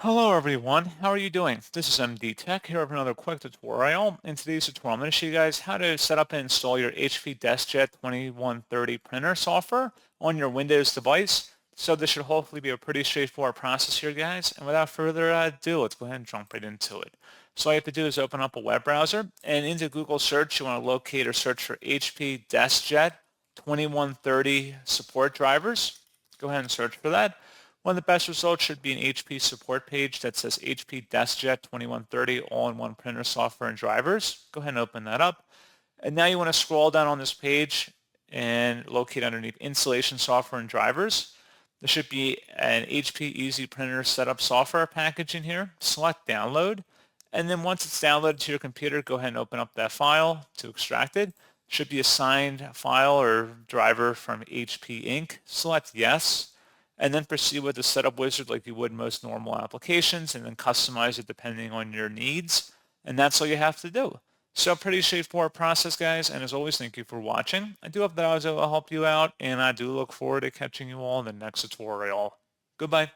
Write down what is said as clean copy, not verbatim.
Hello everyone, how are you doing? This is MD Tech here with another quick tutorial. In today's tutorial, I'm going to show you guys how to set up and install your HP DeskJet 2130 printer software on your Windows device. So this should hopefully be a pretty straightforward process here, guys. And without further ado, let's go ahead and jump right into it. So all you have to do is open up a web browser, and into Google search, you want to locate or search for HP DeskJet 2130 support drivers. Go ahead and search for that. One of the best results should be an HP support page that says HP DeskJet 2130 all-in-one printer software and drivers. Go ahead and open that up. And now you want to scroll down on this page and locate underneath installation software and drivers. There should be an HP Easy Printer Setup software package in here. Select download. And then once it's downloaded to your computer, go ahead and open up that file to extract it. Should be a signed file or driver from HP Inc. Select yes, and then proceed with the setup wizard like you would most normal applications, and then customize it depending on your needs. And that's all you have to do. So pretty straightforward process, guys. And as always, thank you for watching. I do hope that I was able to help you out, and I do look forward to catching you all in the next tutorial. Goodbye.